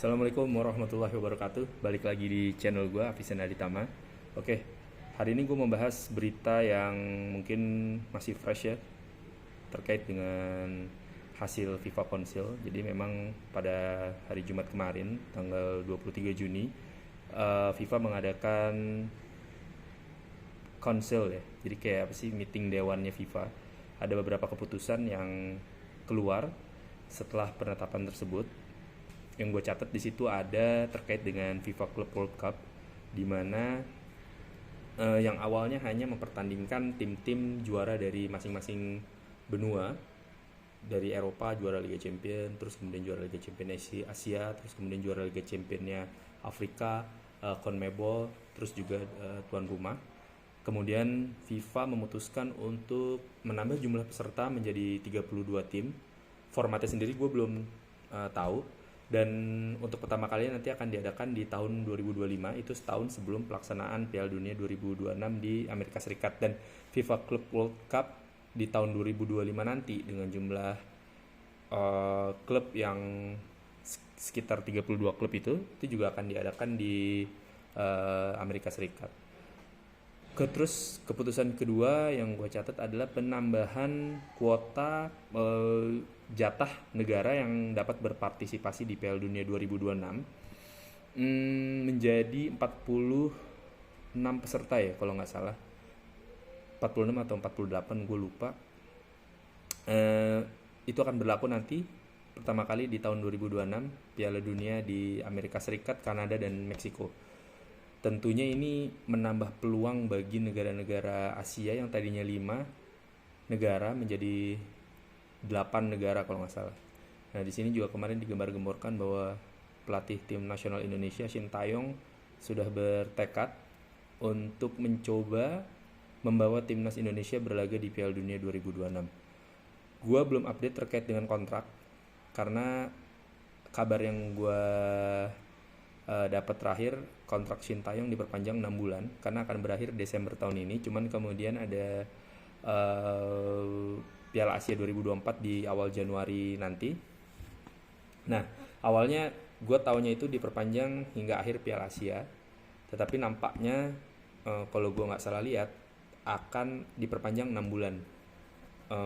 Assalamualaikum warahmatullahi wabarakatuh. Balik lagi di channel gue, Afisen Aditama. Oke, hari ini gue membahas berita yang mungkin masih fresh ya, terkait dengan hasil FIFA Konsil. Jadi memang pada hari Jumat kemarin, tanggal 23 Juni, FIFA mengadakan konsil ya. Jadi kayak apa sih, meeting dewannya FIFA. Ada beberapa keputusan yang keluar setelah penetapan tersebut. Yang gue catat di situ ada terkait dengan FIFA Club World Cup, di mana yang awalnya hanya mempertandingkan tim-tim juara dari masing-masing benua, dari Eropa juara Liga Champion, terus kemudian juara Liga Champion Asia, terus kemudian juara Liga Championnya Afrika, CONMEBOL, terus juga tuan rumah. Kemudian FIFA memutuskan untuk menambah jumlah peserta menjadi 32 tim. Formatnya sendiri gue belum tahu. Dan untuk pertama kali nanti akan diadakan di tahun 2025, itu setahun sebelum pelaksanaan Piala Dunia 2026 di Amerika Serikat. Dan FIFA Club World Cup di tahun 2025 nanti dengan jumlah klub yang sekitar 32 klub itu juga akan diadakan di Amerika Serikat. Terus keputusan kedua yang gue catat adalah penambahan kuota jatah negara yang dapat berpartisipasi di Piala Dunia 2026 menjadi 46 peserta ya kalau nggak salah, 46 atau 48 gue lupa. Itu akan berlaku nanti pertama kali di tahun 2026, Piala Dunia di Amerika Serikat, Kanada, dan Meksiko. Tentunya ini menambah peluang bagi negara-negara Asia yang tadinya 5 negara menjadi 8 negara kalau nggak salah. Nah, di sini juga kemarin digembar-gemborkan bahwa pelatih tim nasional Indonesia Shin Taeyong sudah bertekad untuk mencoba membawa timnas Indonesia berlaga di Piala Dunia 2026. Gua belum update terkait dengan kontrak karena kabar yang gua dapat terakhir, kontrak Shin Taeyong diperpanjang 6 bulan karena akan berakhir Desember tahun ini. Cuman kemudian ada Piala Asia 2024 di awal Januari nanti. Nah, awalnya gue taunya itu diperpanjang hingga akhir Piala Asia, tetapi nampaknya kalau gue nggak salah lihat akan diperpanjang 6 bulan.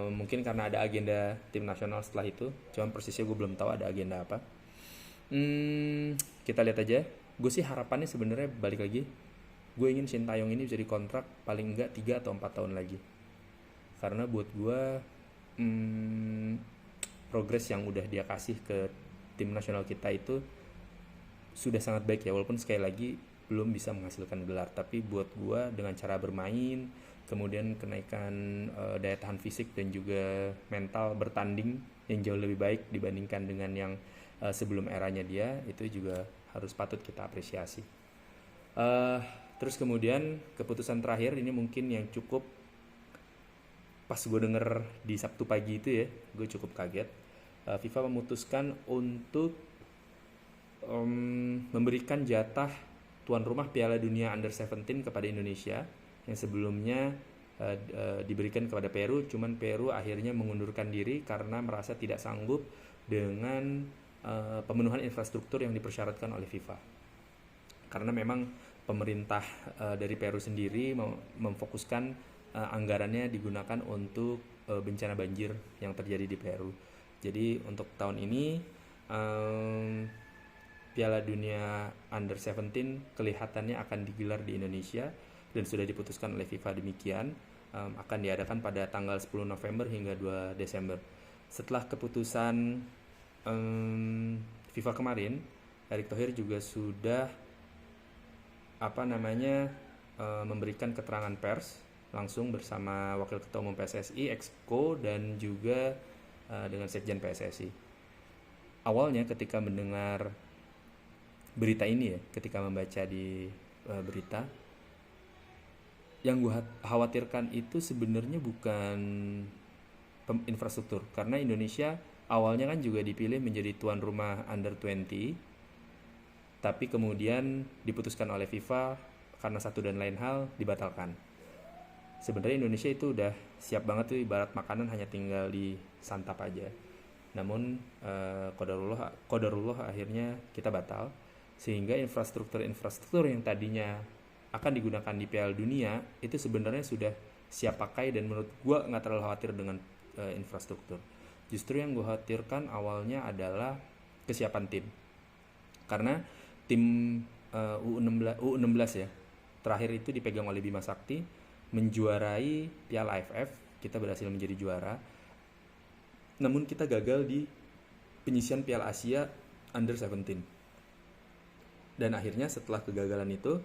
Mungkin karena ada agenda tim nasional setelah itu, cuman persisnya gue belum tahu ada agenda apa. Kita lihat aja. Gue sih harapannya sebenarnya balik lagi, gue ingin Shin Taeyong ini bisa dikontrak paling enggak 3 atau 4 tahun lagi. Karena buat gue progres yang udah dia kasih ke tim nasional kita itu sudah sangat baik ya, walaupun sekali lagi belum bisa menghasilkan gelar. Tapi buat gue dengan cara bermain, kemudian kenaikan daya tahan fisik dan juga mental bertanding yang jauh lebih baik dibandingkan dengan yang sebelum eranya dia, itu juga harus patut kita apresiasi. Terus kemudian keputusan terakhir ini mungkin yang cukup, pas gue denger di Sabtu pagi itu ya, gue cukup kaget. FIFA memutuskan untuk memberikan jatah tuan rumah Piala Dunia Under 17 kepada Indonesia, yang sebelumnya diberikan kepada Peru. Cuman Peru akhirnya mengundurkan diri karena merasa tidak sanggup dengan pemenuhan infrastruktur yang dipersyaratkan oleh FIFA. Karena memang pemerintah dari Peru sendiri memfokuskan anggarannya digunakan untuk bencana banjir yang terjadi di Peru. Jadi untuk tahun ini Piala Dunia Under 17 kelihatannya akan digelar di Indonesia dan sudah diputuskan oleh FIFA demikian. Akan diadakan pada tanggal 10 November hingga 2 Desember. Setelah keputusan FIFA kemarin, Erick Thohir juga sudah memberikan keterangan pers langsung bersama Wakil Ketua Umum PSSI, Exco, dan juga dengan Sekjen PSSI. Awalnya ketika mendengar berita ini ya, ketika membaca di berita, yang gue khawatirkan itu sebenarnya bukan infrastruktur, karena Indonesia awalnya kan juga dipilih menjadi tuan rumah Under 20, tapi kemudian diputuskan oleh FIFA karena satu dan lain hal dibatalkan. Sebenarnya Indonesia itu udah siap banget tuh, ibarat makanan hanya tinggal disantap aja. Namun qadarullah akhirnya kita batal, sehingga infrastruktur yang tadinya akan digunakan di Piala Dunia itu sebenarnya sudah siap pakai, dan menurut gue nggak terlalu khawatir dengan infrastruktur. Justru yang gue khawatirkan awalnya adalah kesiapan tim, karena tim U16 ya terakhir itu dipegang oleh Bima Sakti, menjuarai Piala AFF, kita berhasil menjadi juara. Namun kita gagal di penyisian Piala Asia Under 17. Dan akhirnya setelah kegagalan itu,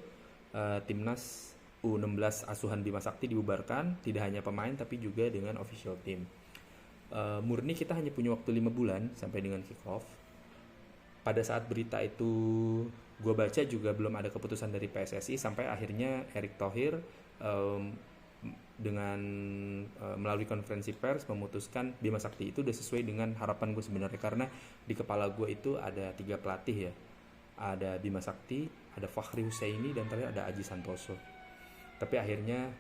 timnas U16 asuhan Bima Sakti dibubarkan, tidak hanya pemain tapi juga dengan official team. Murni kita hanya punya waktu 5 bulan sampai dengan kick off. Pada saat berita itu gue baca juga belum ada keputusan dari PSSI, sampai akhirnya Erick Thohir dengan melalui konferensi pers memutuskan Bima Sakti itu udah sesuai dengan harapan gue sebenarnya, karena di kepala gue itu ada 3 pelatih ya, ada Bima Sakti, ada Fakhri Husaini, dan terakhir ada Aji Santoso. Tapi akhirnya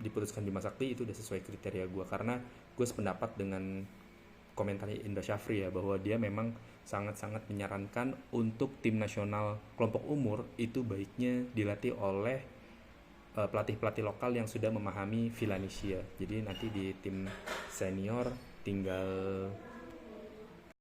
diputuskan Bima Sakti itu udah sesuai kriteria gue, karena gue sependapat dengan komentarnya Indra Syafri ya, bahwa dia memang sangat-sangat menyarankan untuk tim nasional kelompok umur itu baiknya dilatih oleh pelatih-pelatih lokal yang sudah memahami Villanueva. Jadi nanti di tim senior tinggal